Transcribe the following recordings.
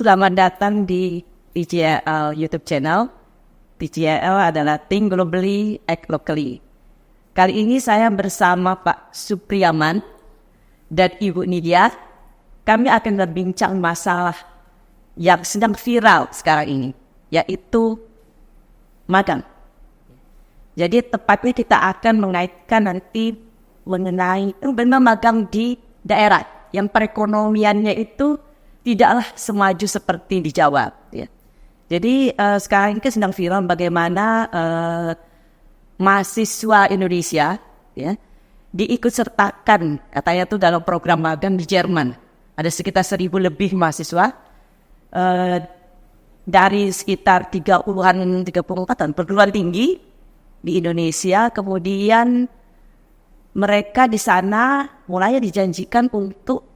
Selamat datang di TJL YouTube channel. TJL adalah Think Globally, Act Locally. Kali ini saya bersama Pak Supriyaman dan Ibu Nidia. Kami akan berbincang masalah yang sedang viral sekarang ini, yaitu magang. Jadi tepatnya kita akan mengaitkan nanti mengenai benar magang di daerah yang perekonomiannya itu tidaklah semaju seperti di Jawa. Ya. Jadi sekarang ini sedang viral bagaimana mahasiswa Indonesia ya, diikut sertakan katanya itu dalam program magang di Jerman. Ada sekitar 1.000 lebih mahasiswa dari sekitar 34 perguruan tinggi di Indonesia. Kemudian mereka di sana mulai dijanjikan untuk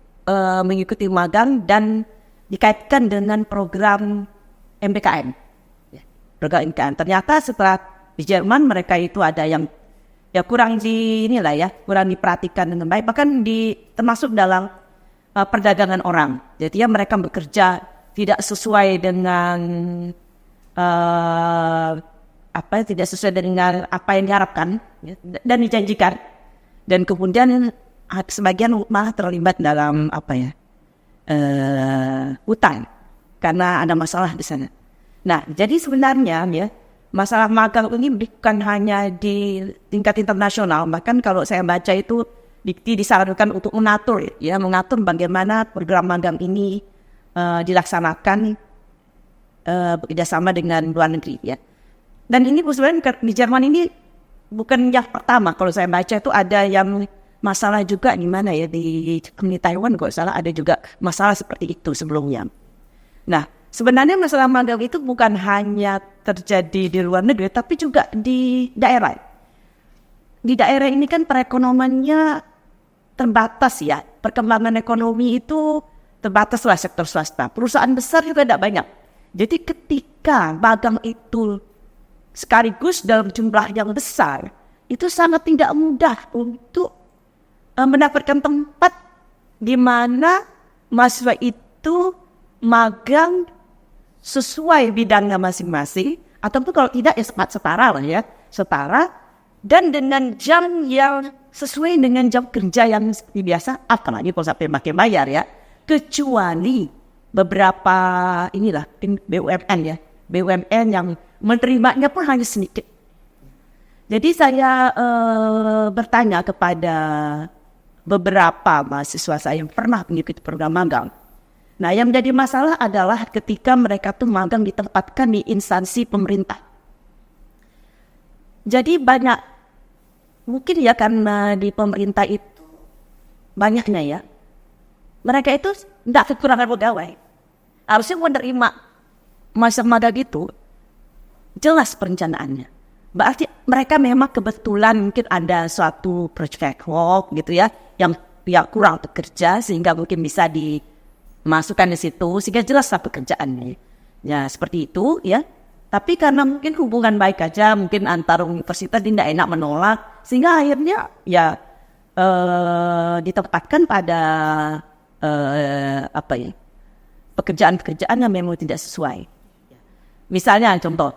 mengikuti magang dan dikaitkan dengan program MBKM. Program MBKM. Ternyata setelah di Jerman mereka itu ada yang kurang kurang diperhatikan dengan baik, bahkan termasuk dalam perdagangan orang. Jadi mereka bekerja tidak sesuai dengan tidak sesuai dengan apa yang diharapkan dan dijanjikan. Dan kemudian sebagian malah terlibat dalam hutang karena ada masalah di sana. Nah, jadi sebenarnya ya masalah magang ini bukan hanya di tingkat internasional, bahkan kalau saya baca itu disarankan untuk mengatur bagaimana program magang ini dilaksanakan bekerjasama dengan luar negeri ya. Dan ini sebenarnya di Jerman ini bukan yang pertama. Kalau saya baca itu ada yang masalah juga di Taiwan kalau salah ada juga masalah seperti itu sebelumnya. Nah, sebenarnya masalah magang itu bukan hanya terjadi di luar negeri, tapi juga di daerah. Di daerah ini kan perekonomiannya terbatas ya. Perkembangan ekonomi itu terbatas lah sektor swasta. Perusahaan besar juga tidak banyak. Jadi ketika magang itu sekaligus dalam jumlah yang besar, itu sangat tidak mudah untuk mendapatkan tempat di mana mahasiswa itu magang sesuai bidangnya masing-masing, ataupun kalau tidak ya setara dan dengan jam yang sesuai dengan jam kerja yang seperti biasa, apalagi kalau sampai pakai bayar ya, kecuali beberapa BUMN yang menerimanya pun hanya sedikit. Jadi saya bertanya kepada beberapa mahasiswa saya yang pernah mengikuti program magang. Nah, yang menjadi masalah adalah ketika mereka tuh magang ditempatkan di instansi pemerintah. Jadi banyak, mungkin ya karena di pemerintah itu banyaknya ya, mereka itu tidak kekurangan pegawai. Harusnya menerima masa magang itu jelas perencanaannya. Berarti mereka memang kebetulan mungkin ada suatu project work gitu ya, yang kurang bekerja sehingga mungkin bisa dimasukkan di situ sehingga jelas pekerjaannya. Ya seperti itu ya. Tapi karena mungkin hubungan baik aja, mungkin antar universitas tidak enak menolak, sehingga akhirnya ya ditempatkan pada pekerjaan-pekerjaan yang memang tidak sesuai. Misalnya contoh.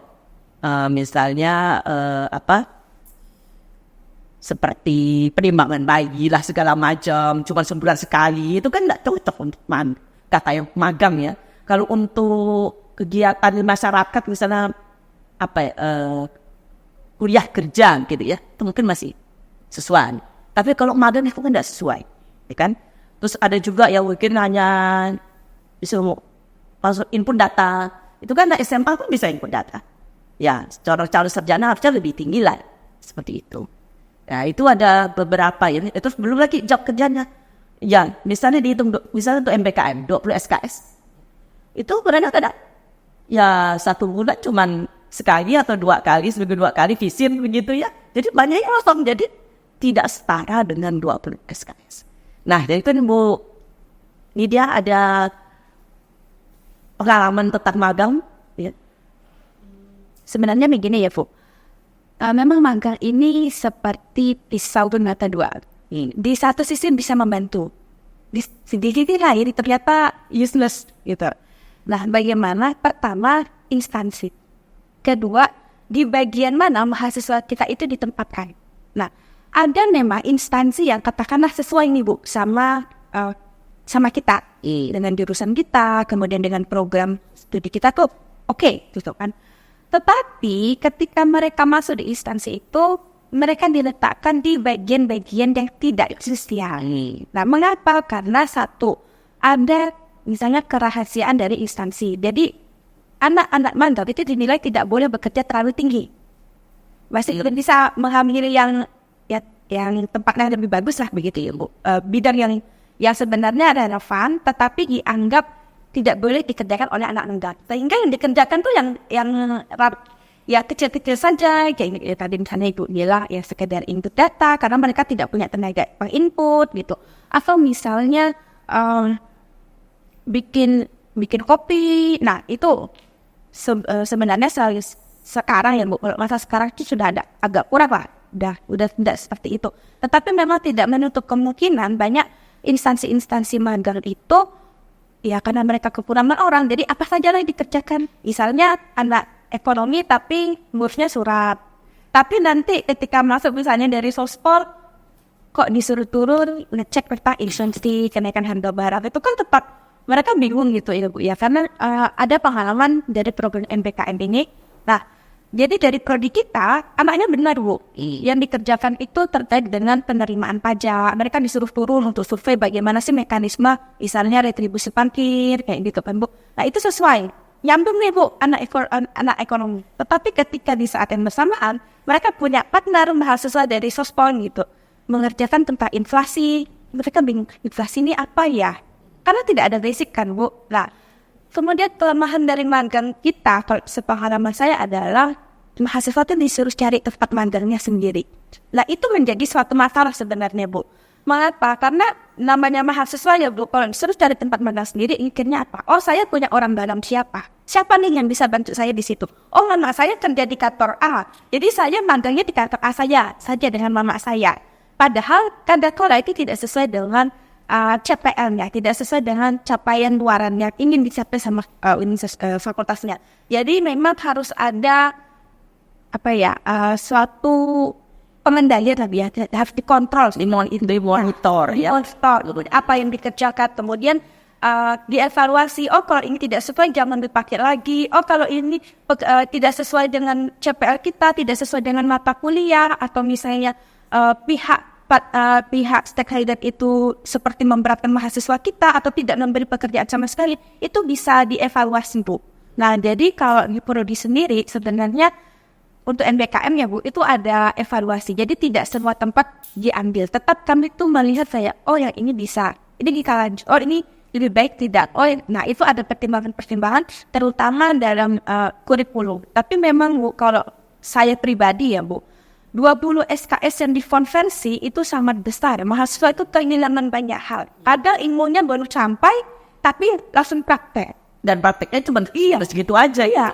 Seperti penimbangan bayi lah segala macam, cuma sebulan sekali, itu kan tidak cocok untuk kata yang magang ya. Kalau untuk kegiatan masyarakat misalnya kuliah kerja gitu ya, itu mungkin masih sesuai. Tapi kalau magang itu kan tidak sesuai, ya kan? Terus ada juga yang mungkin hanya bisa masuk input data, itu kan SMA pun bisa input data. Ya, calon sarjana harusnya lebih tinggi lah. Seperti itu. Ya, itu ada beberapa ya. Itu belum lagi job kerjanya. Ya, misalnya dihitung, misalnya untuk MBKM, 20 SKS. Itu kadang-kadang ya 1 bulan cuman sekali atau 2 kali, seminggu 2 kali visit begitu ya. Jadi banyak yang langsung jadi tidak setara dengan 20 SKS. Nah, dari itu Bu Nidia ada pengalaman tentang magang ya. Sebenarnya begini ya Bu, memang magang ini seperti pisau bermata dua. Di satu sisi bisa membantu, di sisi lain ternyata useless gitu. Nah, bagaimana? Pertama, instansi. Kedua, di bagian mana mahasiswa kita itu ditempatkan. Nah, ada memang instansi yang katakanlah sesuai nih Bu sama kita, dengan jurusan kita, kemudian dengan program studi kita tuh oke, gitu kan. Tetapi ketika mereka masuk di instansi itu, mereka diletakkan di bagian-bagian yang tidak esensial. Nah, mengapa? Karena satu, ada misalnya kerahasiaan dari instansi. Jadi anak-anak magang itu dinilai tidak boleh bekerja terlalu tinggi. Masih bisa mengambil yang tempatnya lebih bagus lah begitu ya Bu. Bidang yang sebenarnya relevan, tetapi dianggap tidak boleh dikerjakan oleh anak magang. Sehingga yang dikerjakan tuh yang kecil-kecil saja, kayak tadi misalnya Ibu bilang ya sekedar input data karena mereka tidak punya tenaga penginput gitu. Atau misalnya bikin kopi. Nah, itu sebenarnya sekarang ya Bu, masa sekarang itu sudah ada agak kurang lah. Udah tidak seperti itu. Tetapi memang tidak menutup kemungkinan banyak instansi-instansi magang itu ya karena mereka kekurangan orang, jadi apa saja yang dikerjakan. Misalnya anak ekonomi tapi ngurusnya surat. Tapi nanti ketika masuk misalnya dari Sospor kok disuruh turun ngecek peta instansi kenaikan harga barang, itu kan tetap mereka bingung gitu ya Bu ya, karena ada pengalaman dari program MBKM ini. Nah, jadi dari prodi kita, anaknya benar Bu, yang dikerjakan itu terkait dengan penerimaan pajak. Mereka disuruh turun untuk survei bagaimana sih mekanisme, misalnya retribusi parkir, kayak gitu kan Bu. Nah, itu sesuai, nyambung nih Bu, anak ekonomi. Tetapi ketika di saat yang bersamaan, mereka punya partner mahasiswa dari Sospon gitu, mengerjakan tentang inflasi. Mereka bingung, inflasi ini apa ya? Karena tidak ada basic kan Bu. Nah, kemudian kelemahan dari magang kita, kalau sepengalaman saya adalah mahasiswa itu disuruh cari tempat magangnya sendiri. Nah, itu menjadi suatu masalah sebenarnya Bu. Mengapa? Karena namanya mahasiswa ya Bu, kalau disuruh cari tempat magang sendiri, mikirnya apa? Oh, saya punya orang dalam siapa? Siapa nih yang bisa bantu saya di situ? Oh, mama saya kerja di kantor A. Jadi saya magangnya di kantor A saja dengan mama saya. Padahal kadang-kadang itu tidak sesuai dengan CPL-nya, tidak sesuai dengan capaian luaran yang ingin dicapai sama fakultasnya. Jadi memang harus ada suatu pengendalian ya, harus dikontrol, dimonitor ya, apa yang dikerjakan, kemudian dievaluasi. Oh, kalau ini tidak sesuai jangan dipakai lagi. Oh, kalau ini tidak sesuai dengan CPL kita, tidak sesuai dengan mata kuliah, atau misalnya pihak stakeholder itu seperti memberatkan mahasiswa kita atau tidak memberi pekerjaan sama sekali, itu bisa dievaluasi Bu. Nah, jadi kalau di prodi sendiri sebenarnya untuk MBKM ya Bu, itu ada evaluasi. Jadi tidak semua tempat diambil. Tetap kami tuh melihat oh yang ini bisa, ini kita lanjut, oh ini lebih baik tidak. Oh, nah itu ada pertimbangan-pertimbangan terutama dalam kurikulum. Tapi memang Bu, kalau saya pribadi ya Bu, 20 SKS yang dikonversi itu sangat besar. Mahasiswa itu kehilangan banyak hal. Kadang ilmunya baru sampai, tapi langsung praktek. Dan prakteknya cuma segitu aja ya.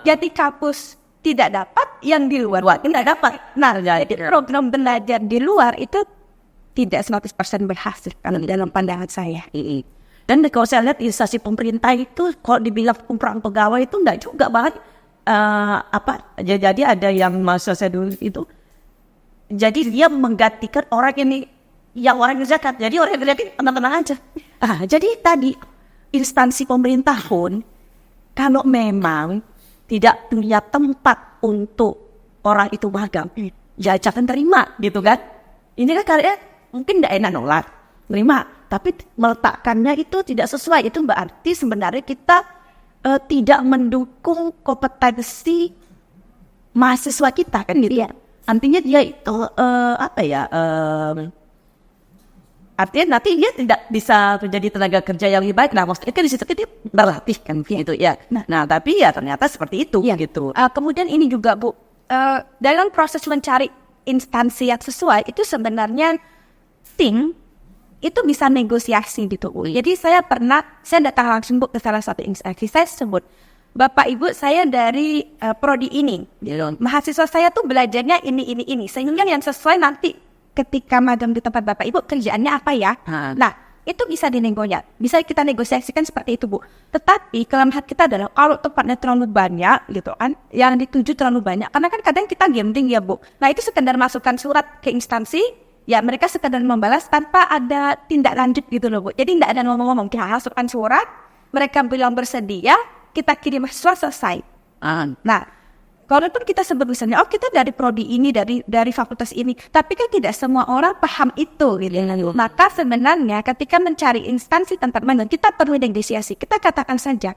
Jadi kampus tidak dapat, yang di luar tidak dapat. Nah, jadi program belajar di luar itu tidak 100% berhasil kalau dalam pandangan saya. Dan kalau saya lihat instansi pemerintah itu, kalau dibilang kumpulan pegawai itu enggak juga banget. Jadi ada yang masa saya dulu itu, jadi dia menggantikan orang ini yang orang kerjakan. Jadi orang kerjakan tenang-tenang aja. Jadi tadi instansi pemerintah pun kalau memang tidak punya tempat untuk orang itu magang, ya jangan terima gitu kan. Ini kan kalian mungkin tidak enak nolak, terima, tapi meletakkannya itu tidak sesuai. Itu berarti sebenarnya kita tidak mendukung kompetensi mahasiswa kita kan gitu ya. Artinya dia itu artinya nanti dia tidak bisa menjadi tenaga kerja yang lebih baik. Nah, maksudnya kan di situ dia berlatih kan gitu ya. Nah, tapi ya ternyata seperti itu gitu. Kemudian ini juga Bu, dalam proses mencari instansi yang sesuai itu sebenarnya tim itu bisa negosiasi gitu Bu. Jadi saya datang langsung Bu ke salah satu instansi, saya sebut, Bapak Ibu saya dari prodi ini, mahasiswa saya tuh belajarnya ini, sehingga yang sesuai nanti ketika magang di tempat Bapak Ibu kerjaannya apa ya. Nah, itu bisa bisa kita negosiasikan seperti itu, Bu. Tetapi kelemahan kita adalah kalau tempatnya terlalu banyak gitu kan, yang dituju terlalu banyak, karena kan kadang kita gambling ya, Bu. Nah itu sekedar masukkan surat ke instansi, ya mereka sekedar membalas tanpa ada tindak lanjut gitu loh, Bu. Jadi tidak ada ngomong-ngomong, kita masukkan surat, mereka bilang bersedia, kita kirim surat, selesai. Nah, kalaupun kita sebut misalnya, kita dari prodi ini, dari fakultas ini, tapi kan tidak semua orang paham itu, gitu. Maka sebenarnya ketika mencari instansi tempat magang, kita perlu negosiasi. Kita katakan saja,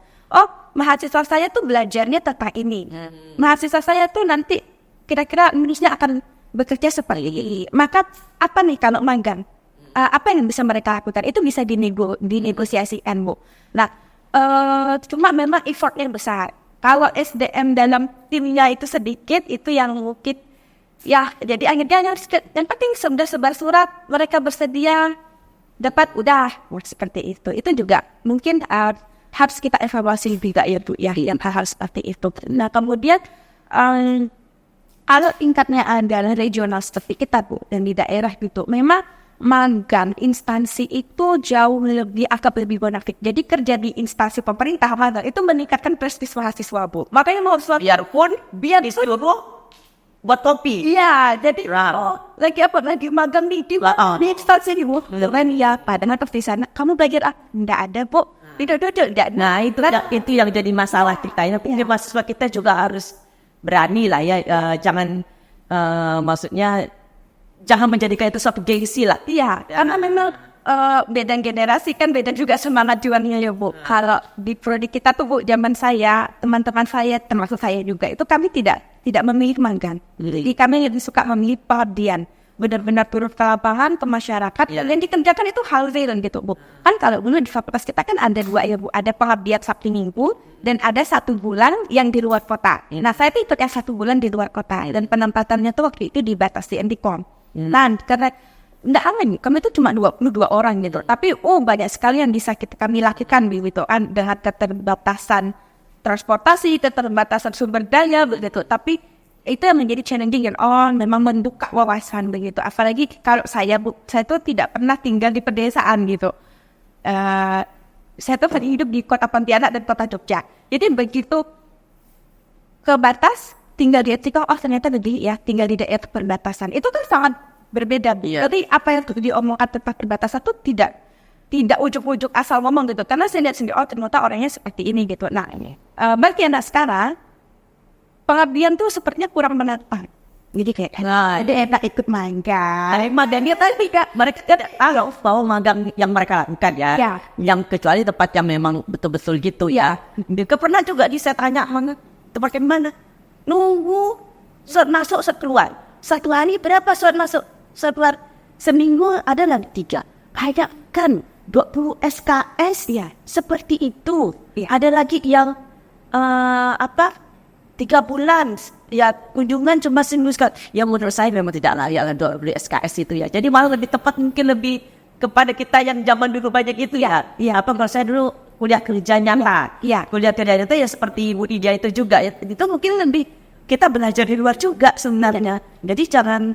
mahasiswa saya tuh belajarnya tentang ini. Mahasiswa saya tuh nanti kira-kira lulusnya akan bekerja seperti ini. Maka apa nih kalau magang? Apa yang bisa mereka lakukan? Itu bisa dinegosiasikan, Bu. Nah, cuma memang effortnya besar. Kalau SDM dalam timnya itu sedikit, itu yang mungkin ya, jadi akhirnya yang penting sudah sebar surat, mereka bersedia dapat, udah seperti itu. Itu juga mungkin harus kita evaluasi juga ya, Bu, ya, yang hal-hal seperti itu. Nah kemudian kalau tingkatnya adalah regional seperti kita, Bu, dan di daerah gitu, memang magang instansi itu jauh akan lebih bonafit. Jadi kerja di instansi pemerintah magang itu meningkatkan prestis mahasiswa, Bu. Makanya mau biarpun disuruh buat kopi. Iya, jadi lagi magang di instansi di Bu. Kan ya, padahal di sana kamu belajar enggak ada, Bu. Tidak. Nah, itu yang jadi masalah kita. Tapi mahasiswa kita juga harus berani lah ya, jangan maksudnya jangan menjadikan itu suatu gengsi lah. Iya, karena memang beda generasi kan, beda juga semangat juangnya ya, Bu. Kalau di prodi kita tuh, Bu, zaman saya, teman-teman saya, termasuk saya juga, itu kami tidak memilih magang. Jadi kami lebih suka memilih pengabdian. Benar-benar turun ke lapangan, ke masyarakat, dan yang dikerjakan itu hal real gitu, Bu. Kan kalau dulu di fakultas kita kan ada 2 ya, Bu. Ada pengabdian Sabtu Minggu, dan ada 1 bulan yang di luar kota. Nah, saya tuh ikut yang 1 bulan di luar kota, dan penempatannya tuh waktu itu dibatasi Antikom. Nah, karena tidak aman, kami itu cuma 22 orang gitu. Tapi banyak sekali yang bisa kami lakukan gitu kan, dengan keterbatasan transportasi, keterbatasan sumber daya begitu. Tapi itu yang menjadi challenging kan. Memang membuka wawasan begitu. Apalagi kalau saya tuh tidak pernah tinggal di pedesaan gitu. Saya tuh hidup di kota Pontianak dan kota Jogja. Jadi begitu ke batas, tinggal di Etika, ternyata lebih ya tinggal di daerah perbatasan. Itu kan sangat berbeda. Jadi apa yang diomongkan tentang perbatasan itu tidak ujuk-ujuk asal ngomong gitu. Karena saya lihat sendiri, ternyata orangnya seperti ini gitu. Nah, bagi anak sekarang, pengabdian tuh sepertinya kurang menantang. Jadi kayak, ada enak ikut magang. Magangnya tadi mereka tidak tahu bahwa magang yang mereka lakukan ya. Yang kecuali tempat yang memang betul-betul gitu ya. Dia pernah juga saya tanya, tempat yang mana? Nunggu surat masuk, surat keluar. 1 hari berapa surat masuk, surat keluar? Seminggu ada lagi 3. Kayak kan 20 SKS ya seperti itu. Ada lagi yang 3 bulan ya, kunjungan cuma seminggu sekali. Ya menurut saya memang tidak layak 20 SKS itu ya. Jadi malah lebih tepat, mungkin lebih kepada kita yang zaman dulu banyak itu ya. Kalau saya dulu kuliah kerja nyata. Kuliah kerja nyata ya seperti Bu Nidia itu juga ya. Itu mungkin lebih kita belajar di luar juga sebenarnya. Jadi jangan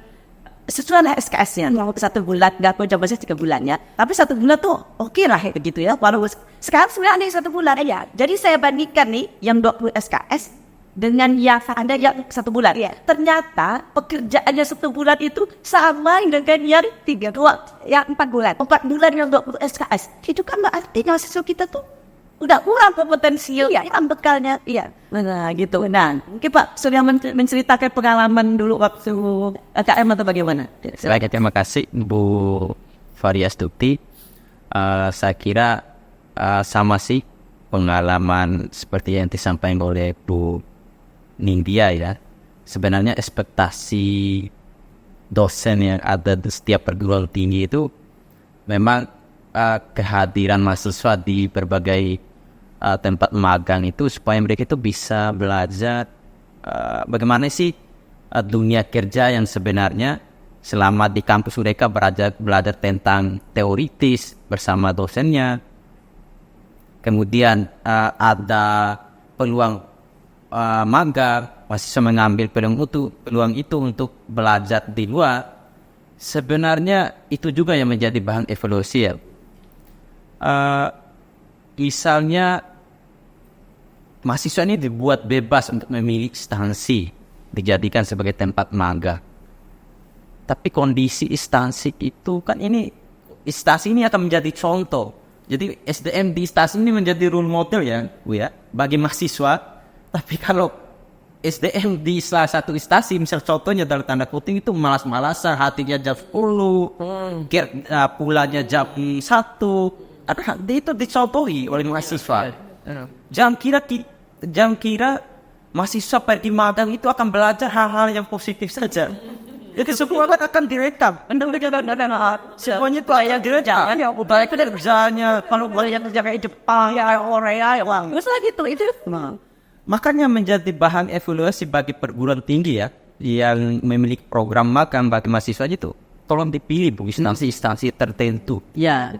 sesuai lah SKS-nya. 1 bulan, nggak aku coba 3 bulan ya. Tapi 1 bulan tuh oke lah begitu ya. Walau sekarang sebenarnya ada 1 bulan aja. Jadi saya bandingkan nih yang 20 SKS dengan yang ada yang 1 bulan. Ternyata pekerjaannya 1 bulan itu sama dengan yang 4 bulan. 4 bulan yang 20 SKS. Itu kan berarti mahasiswa kita tuh udah kurang kompetensial, kan bekalnya. Nah gitu. Nah, mungkin Pak sudah menceritakan pengalaman dulu waktu KM atau bagaimana? Baik, terima kasih Bu Faria Astuti. Saya kira sama sih pengalaman seperti yang disampaikan oleh Bu Nindya ya. Sebenarnya ekspektasi dosen yang ada di setiap perguruan tinggi itu memang kehadiran mahasiswa di berbagai tempat magang itu supaya mereka itu bisa belajar bagaimana sih dunia kerja yang sebenarnya. Selama di kampus mereka belajar tentang teoritis bersama dosennya. Kemudian ada peluang magang, mahasiswa mengambil peluang itu untuk belajar di luar. Sebenarnya itu juga yang menjadi bahan evaluasi ya. misalnya mahasiswa ini dibuat bebas untuk memilih instansi dijadikan sebagai tempat magang. Tapi kondisi instansi itu kan ini, instansi ini akan menjadi contoh. Jadi SDM di instansi ini menjadi role model ya, Bu ya, bagi mahasiswa. Tapi kalau SDM di salah satu instansi, misal contohnya dalam tanda kutip itu malas-malasan, hatinya jam 10, pulangnya jam 1, itu dicontohi oleh mahasiswa. Jangan kira mahasiswa pergi magang itu akan belajar hal-hal yang positif saja. Itu semua akan direkam. Semuanya itu yang direkam. Ya, baik itu kerjanya. Kalau boleh yang kerja kayak Jepang, ya Korea, ya Wang. Terus gitu itu. Makanya menjadi bahan evaluasi bagi perguruan tinggi ya, yang memiliki program magang bagi mahasiswa itu. Tolong dipilih bu instansi-instansi tertentu. Ya.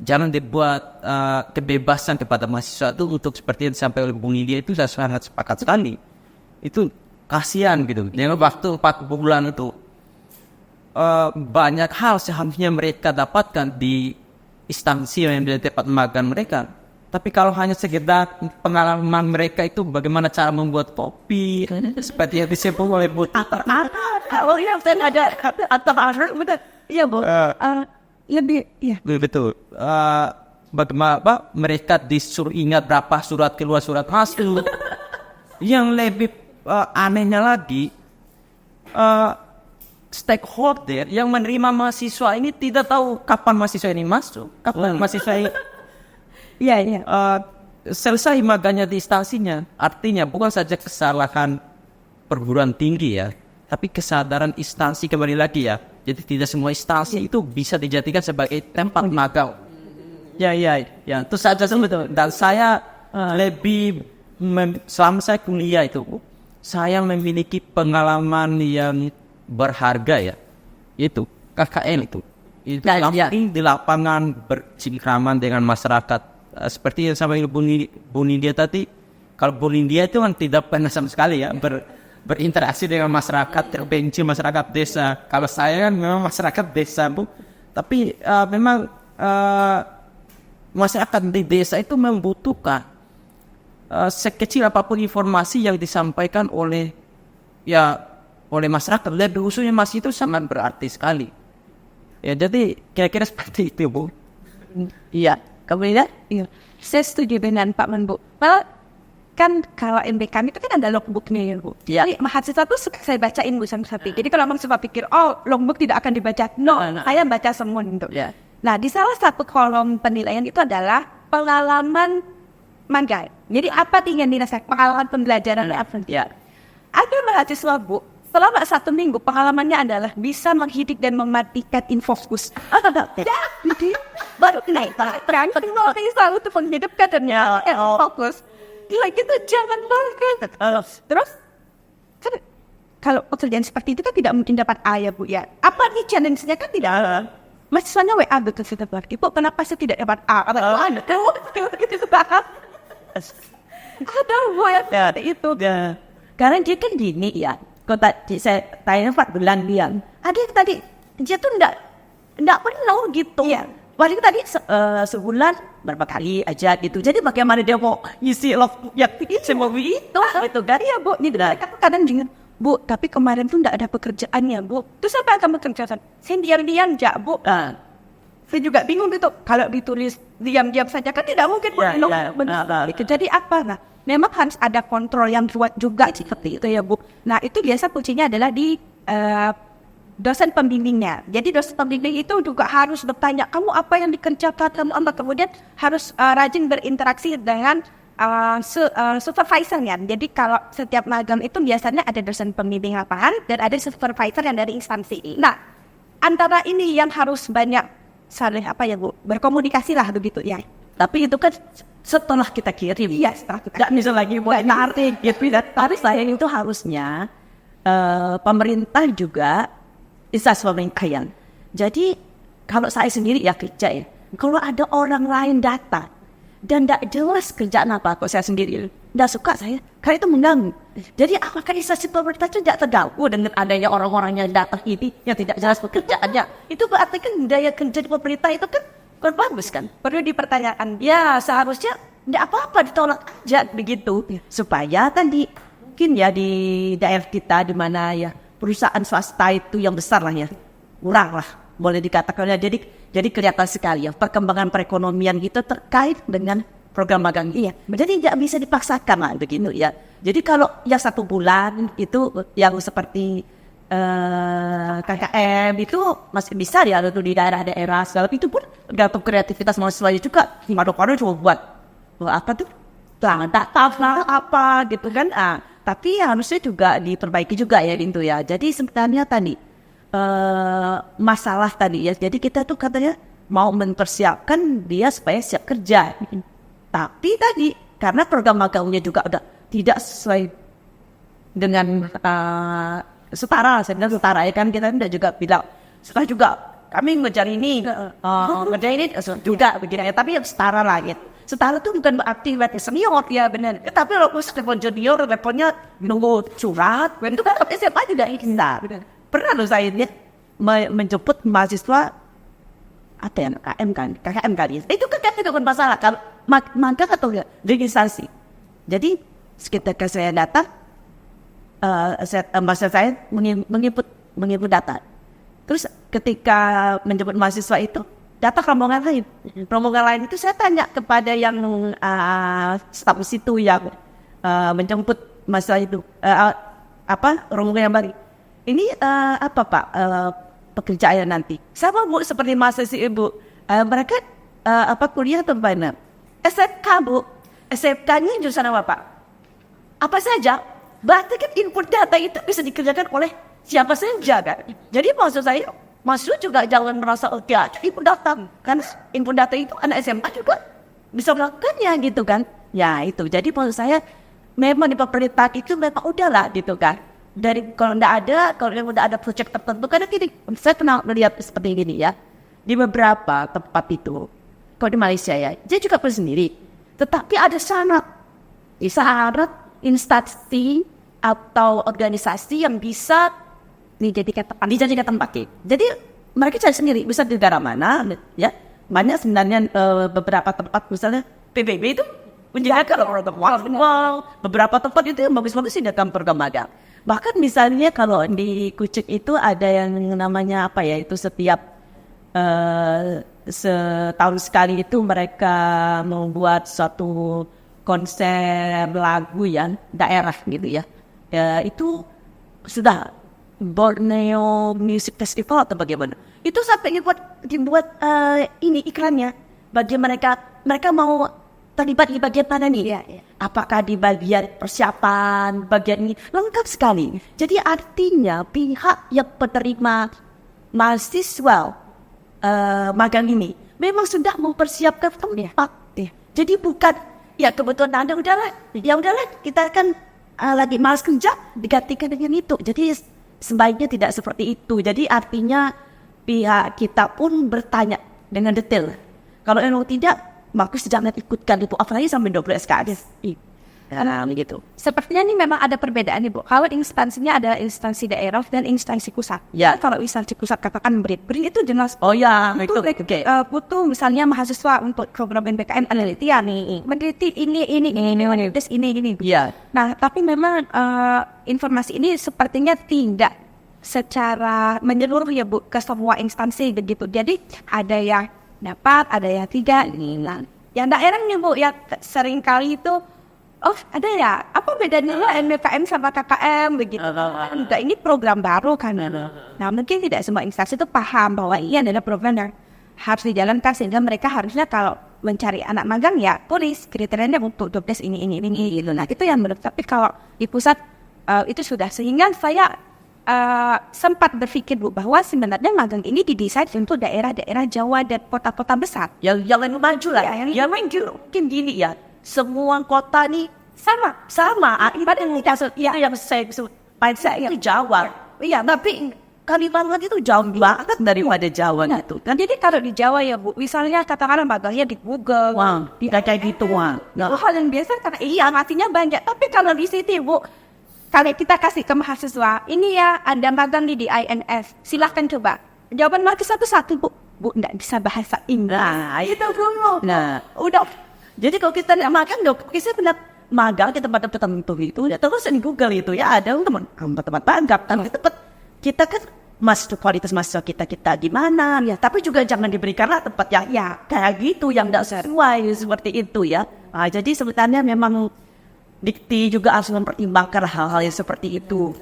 Jangan dibuat kebebasan kepada mahasiswa itu untuk seperti yang disampaikan oleh Bung Lydia itu saya sangat sepakat sekali. Itu kasihan gitu. Dengan waktu 4 bulan itu banyak hal seharusnya mereka dapatkan di instansi yang menjadi tempat magang mereka. Tapi kalau hanya sekedar pengalaman mereka itu bagaimana cara membuat kopi seperti yang disebut oleh Bu Tata. Oh iya, ada betul. Iya Bu. Betul. Bagaimana mereka disuruh ingat berapa surat keluar surat masuk. Yang lebih anehnya lagi, stakeholder yang menerima mahasiswa ini tidak tahu kapan mahasiswa ini masuk, kapan mahasiswa ini selesai maganya di instansinya. Artinya bukan saja kesalahan perguruan tinggi ya, tapi kesadaran instansi kembali lagi ya. Jadi tidak semua instansi itu bisa dijadikan sebagai tempat magang. Ya, itu saja betul. Dan saya lebih selama saya kuliah itu, saya memiliki pengalaman yang berharga ya, itu KKN itu di lapangan bercengkraman dengan masyarakat. Seperti yang sama Bu Lydia tadi, kalau Bu Lydia itu kan tidak pernah sama sekali ya berinteraksi dengan masyarakat terpencil, masyarakat desa. Kalau saya kan memang masyarakat desa Bu, tapi memang masyarakat di desa itu membutuhkan sekecil apapun informasi yang disampaikan oleh masyarakat, lebih khususnya masih itu sangat berarti sekali. Ya jadi kira-kira seperti itu Bu. Iya. Kemudian, Saya setuju dengan Pak Menbu. Malah kan kalau MBK itu kan ada logbooknya ya Bu. Iya. Jadi mahasiswa tuh suka saya bacain Bu sampai. Jadi kalau mahasiswa pikir, logbook tidak akan dibaca. No. Saya baca semua itu. Ya. Nah di salah satu kolom penilaian itu adalah pengalaman magang. Jadi apa yang dirasakan pengalaman pembelajaran apa? Ya. Ada mahasiswa Bu, selama 1 minggu pengalamannya adalah bisa menghidik dan mematikan infocus. Jadi baru naik terang selalu untuk menghidupkan dan fokus. Gila gitu jangan banget. Terus kan kalau pekerjaan seperti itu kan tidak mungkin dapat A ya Bu ya. Apa nih challenge-nya kan tidak. Mahasiswanya WA betul sudah lagi. Bu kenapa saya tidak dapat A? Ada Bu ya itu. Karena dia kan gini ya. Kalau tadi saya tanya 4 bulan dia. Ada yang tadi dia tuh enggak penuh gitu. Iya. Paling tadi sebulan berapa kali aja gitu. Jadi bagaimana dia mau ngisi log yang semua itu kan? Iya Bu, ini kadang dengar Bu, tapi kemarin tuh enggak ada pekerjaannya Bu. Terus apa yang kamu kerjakan? Saya diam-diam aja Bu. Saya juga bingung gitu. Kalau ditulis diam-diam saja kan tidak mungkin Bu. Jadi apa? Nah, memang harus ada kontrol yang kuat juga seperti itu ya Bu. Nah itu biasa kuncinya adalah di dosen pembimbingnya. Jadi dosen pembimbing itu juga harus bertanya, kamu apa yang dikerjakan, kamu apa, kemudian harus rajin berinteraksi dengan supervisornya. Jadi kalau setiap magang itu biasanya ada dosen pembimbing lapangan dan ada supervisor yang dari instansi. Nah, antara ini yang harus banyak saling berkomunikasi lah begitu ya. Tapi itu kan setelah kita kirim. Iya, setelah kita nggak bisa lagi buat narik gitu. Tapi saya itu harusnya pemerintah juga instansi pemerintah. Jadi kalau saya sendiri ya kerja ya. Kalau ada orang lain datang dan tidak jelas kerjaan apa, kok saya sendiri tidak suka saya. Karena itu mengganggu. Jadi apakah instansi pemerintah itu tidak terganggu dengan adanya orang-orang yang datang ini yang tidak jelas pekerjaannya? Itu berarti kan daya kerja di pemerintah itu kan Kan bagus kan? Perlu dipertanyakan. Ya seharusnya tidak apa-apa ditolak aja begitu supaya tadi mungkin ya di daerah kita di mana ya perusahaan swasta itu yang besar lah ya kurang lah boleh dikatakan ya jadi kelihatan sekali ya perkembangan perekonomian kita terkait dengan program magang. Iya, jadi tidak bisa dipaksakan lah begitu ya. Jadi kalau ya 1 bulan itu yang seperti KKM itu masih bisa ya di daerah-daerah segala itu pun tergantung kreativitas mahasiswa juga. Kadang-kadang cuma buat apa tuh data apa gitu kan. Tapi harusnya juga diperbaiki juga ya itu ya. Jadi sebenarnya tadi masalah tadi ya. Jadi kita tuh katanya mau mempersiapkan dia supaya siap kerja. Tapi tadi karena program magangnya juga udah tidak sesuai dengan setara, sebenarnya setara ya kan kita juga bilang setelah juga kami ngejar ini, ngejar ini juga begini ya, tapi yang setara lah gitu. Setara tuh bukan berarti senior ya benar. Tapi kalau level junior levelnya nunggu surat, itu kan SMA juga bisa. Pernah loh saya lihat menjemput mahasiswa apa ya KKM kan itu kan juga bukan masalah kalau magang atau enggak registrasi. Jadi ketika saya datang mahasiswa saya menginput data. Terus ketika menjemput mahasiswa itu datang rombongan lain. Rombongan lain itu saya tanya kepada yang staf situ yang menjemput mahasiswa itu rombongan yang baru. Ini apa Pak pekerjaan nanti? Sama Bu seperti mahasiswa Ibu. Mereka kuliah atau mana? SMK Bu. SMK-nya jurusan apa Pak? Apa saja? Berarti kan input data itu bisa dikerjakan oleh siapa saja kan. Jadi maksud saya, mahasiswa juga jangan merasa input data. Kan input data itu anak SMA juga bisa melakukannya gitu kan. Ya itu, jadi maksud saya memang di pemerintah itu memang udahlah gitu kan. Dari kalau udah ada proyek tertentu, karena gini, saya pernah melihat seperti ini ya. Di beberapa tempat itu, kalau di Malaysia ya, dia juga punya sendiri. Tetapi ada syarat instansi atau organisasi yang bisa dijadikan tempat. Jadi mereka cari sendiri bisa di negara mana ya. Banyak sebenarnya beberapa tempat misalnya PBB itu menjaga beberapa tempat itu yang bagus-bagus sih datang program magang. Bahkan misalnya kalau di Kucing itu ada yang namanya apa ya itu setiap setahun sekali itu mereka membuat suatu konser lagu ya daerah gitu ya. Itu sudah Borneo Music Festival atau bagaimana? Itu sampai dibuat ini iklannya bagi mereka mau terlibat di bagian mana nih? Ya. Apakah di bagian persiapan, bagian ini lengkap sekali. Jadi artinya pihak yang penerima mahasiswa magang ini memang sudah mempersiapkan tempat. Ya. Jadi bukan ya kebetulan Anda udahlah kita kan lagi malas kerja digantikan dengan itu. Jadi sebaiknya tidak seperti itu. Jadi artinya pihak kita pun bertanya dengan detail. Kalau memang tidak, maka jangan ikutkan itu. Apalagi sampai 12 SKS. Nah, begitu. Sepertinya ini memang ada perbedaan nih Bu. Kalau instansinya ada instansi daerah dan instansi pusat. Ya. Kalau instansi pusat katakan BRIN itu jelas. Oh ya, itu butuh misalnya mahasiswa untuk program NPKM penelitian nih. Meneliti ini. Iya. Nah, tapi memang informasi ini sepertinya tidak secara menyeluruh ya Bu ke semua instansi begitu. Jadi ada yang dapat, ada yang tidak. Nah, yang daerahnya Bu ya sering kali itu ada ya, apa bedanya NPKM sama KKM begitu. Enggak, ini program baru kan. Nah, mungkin tidak semua instansi itu paham bahwa ini adalah program yang harus dijalankan sehingga mereka harusnya kalau mencari anak magang ya tulis kriterianya untuk 12 ini gitu. Nah, itu yang menurut. Tapi kalau di pusat itu sudah, sehingga saya sempat berpikir Bu bahwa sebenarnya magang ini didesain untuk daerah-daerah Jawa dan kota-kota besar. Yang maju lah. Yang maju mungkin gini ya. Semua kota nih sama. Akibat yang saya sebut itu Jawa. Iya, tapi Kalimantan itu jauh banget daripada Jawa gitu kan. Jadi kalau di Jawa ya Bu, misalnya katakanlah magangnya di Google, kayak gitu hal yang biasa karena matinya banyak. Tapi kalau di sini Bu, kalau kita kasih ke mahasiswa, ini ya ada magang di INS, silahkan coba. Jawaban mereka satu-satu Bu. Bu nggak bisa bahasa Inggris. Nah, itu dulu. Nah, udah. Jadi kalau kita nggak makan, kita pernah magang di tempat tertentu itu, ya terus di Google itu ya ada tempat magang. Kita kan kualitas mahasiswa kita gimana ya, tapi juga jangan diberikanlah tempat yang ya kayak gitu yang tidak sesuai seperti itu ya. Nah, jadi sebenarnya memang Dikti juga harus mempertimbangkan hal-hal yang seperti itu.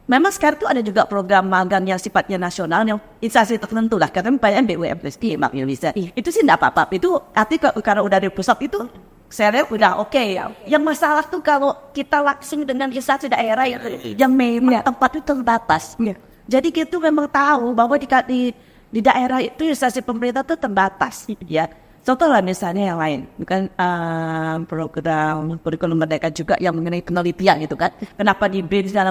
Memang sekarang itu ada juga program magang yang sifatnya nasional yang instansi tertentu lah, karena banyak BUMN Indonesia. Itu sih tidak apa-apa. Itu artinya kalau udah di pusat itu saya lihat udah oke ya. Yang masalah tuh kalau kita langsung dengan instansi daerah yang memang tempat itu terbatas. Jadi kita memang tahu bahwa di daerah itu instansi pemerintah itu terbatas. Ya. Contoh lah misalnya yang lain, bukan program kurikulum merdeka juga yang mengenai penelitian itu kan, kenapa di BIN segala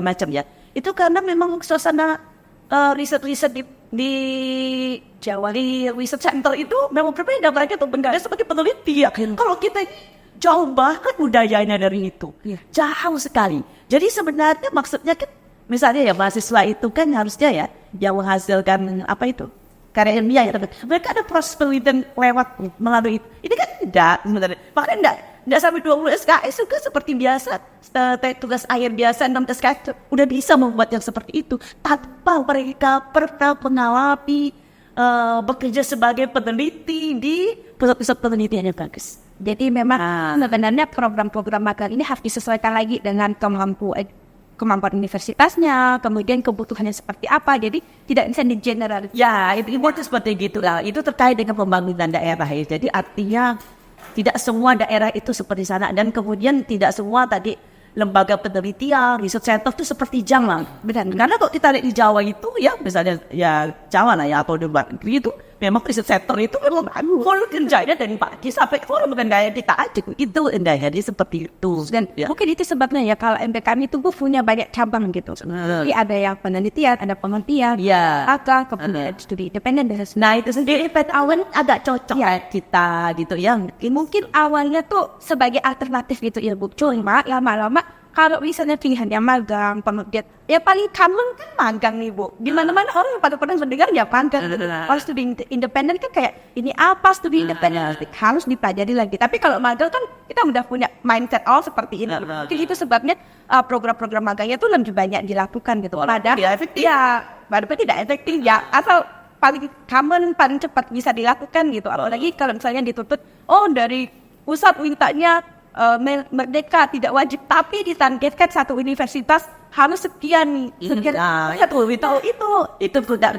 macam ya, itu karena memang suasana riset-riset di Jawa, di riset center itu memang berbeda, mereka tuh bentuknya sebagai peneliti ya. Kalau kita jauh banget budayanya dari itu, jauh sekali. Jadi sebenarnya maksudnya kan, misalnya ya mahasiswa itu kan harusnya ya yang menghasilkan apa itu, karya ilmiah ya, mereka ada proses penelitian lewat melalui itu. Ini kan tidak sebenarnya, makanya tidak sampai 20 SKS juga seperti biasa, tugas akhir biasa 6 SKS udah bisa membuat yang seperti itu tanpa mereka pernah mengalami bekerja sebagai peneliti di pusat-pusat penelitian yang bagus. Jadi memang sebenarnya program-program magang ini harus disesuaikan lagi dengan kemampuan universitasnya, kemudian kebutuhannya seperti apa. Jadi tidak bisa di general. Ya, itu seperti gitu lah. Itu terkait dengan pembangunan daerah ya. Jadi artinya tidak semua daerah itu seperti sana, dan kemudian tidak semua tadi lembaga penelitian, research center itu seperti Jawa. Benar. Karena kalau kita lihat di Jawa itu ya misalnya ya Jawa lah ya, atau di luar negeri itu memang research center itu memang full kerjanya dari pagi sampai sore, bukan kayak kita aja itu jadi seperti itu. Dan mungkin itu sebabnya ya kalau MPKM itu punya banyak cabang gitu. Jadi ada yang penelitian, ada penelitian, kemudian studi independen. Nah itu sendiri awalnya agak cocok ya kita gitu ya. Mungkin awalnya tuh sebagai alternatif gitu ya Bu. Cuma lama-lama kalau misalnya pilihannya magang, kemudian ya paling common kan magang nih Bu. Di mana-mana orang yang pada pernah mendengar ya magang. Kalau studi independen kan kayak ini apa studi independen harus dipelajari lagi. Tapi kalau magang kan kita udah punya mindset seperti ini. Jadi itu sebabnya program-program magangnya tuh lebih banyak dilakukan gitu. Padahal tidak efektif ya. Atau paling common, paling cepat bisa dilakukan gitu. Apalagi kalau misalnya dituntut, dari pusat mintanya merdeka tidak wajib, tapi ditargetkan satu universitas harus sekian itu tidak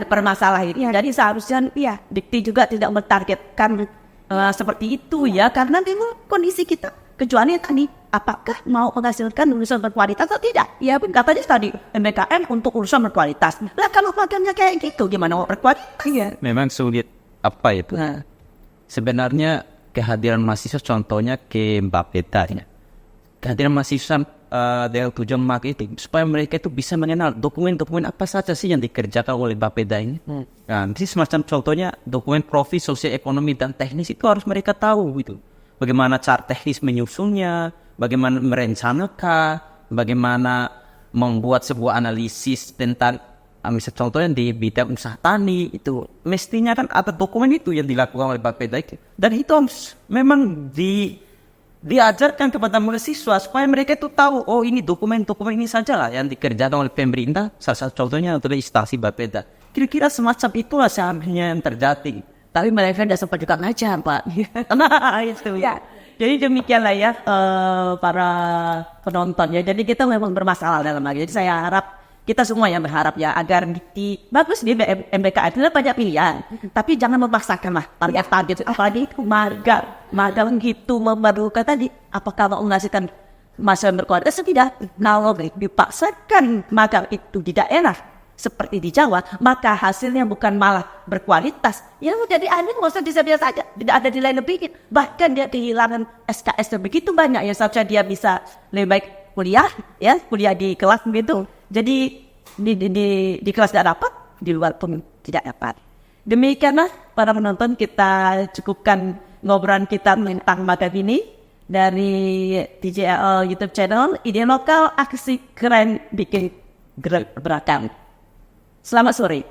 bermasalah itu. Jadi seharusnya Dikti juga tidak mentargetkan seperti itu ya, karena memang kondisi kita, kecuali tadi apakah mau menghasilkan lulusan berkualitas atau tidak. Ya katanya tadi MBKM untuk lulusan berkualitas. Lah kalau magangnya kayak gitu gimana mau berkualitas? Memang sulit apa itu. Sebenarnya kehadiran mahasiswa, contohnya ke Bapeda ya. Kehadiran mahasiswa dengan tujuan magang itu supaya mereka itu bisa mengenal dokumen-dokumen apa saja sih yang dikerjakan oleh Bapeda ini. Nah, ini semacam contohnya dokumen profil sosial ekonomi dan teknis itu harus mereka tahu gitu. Bagaimana cara teknis menyusunnya, bagaimana merencanakan, bagaimana membuat sebuah analisis tentang misalnya contohnya di bidang usaha tani, itu mestinya kan ada dokumen itu yang dilakukan oleh Bapeda itu. Dan itu memang diajarkan kepada mahasiswa supaya mereka itu tahu, ini dokumen-dokumen ini saja lah yang dikerjakan oleh pemerintah. Salah satu contohnya adalah instansi Bapeda. Kira-kira semacam itulah seharusnya yang terjadi. Tapi mereka tidak sempat juga ngajar Pak. Nah itu ya. Jadi demikianlah ya para penonton ya. Jadi kita memang bermasalah dalam hal ini. Jadi saya harap kita semua yang berharap ya agar bagus di MBKM itu banyak pilihan, tapi jangan memaksakan lah target apalagi itu magang gitu memerlukan tadi apakah mau menghasilkan mahasiswa berkualitas atau tidak. Kalau dipaksakan magang itu di daerah seperti di Jawa, maka hasilnya bukan malah berkualitas, ya jadi aneh nggak usah biasa aja, tidak ada nilai lebih, bahkan dia kehilangan SKS begitu banyak ya, seharusnya dia bisa lebih baik kuliah di kelas gitu. Jadi di kelas tidak dapat, di luar pun tidak dapat. Demikianlah para penonton, kita cukupkan ngobrolan kita tentang magang ini dari TJL YouTube channel Ide Lokal Aksi Keren Bikin Gerak Berakang. Selamat sore.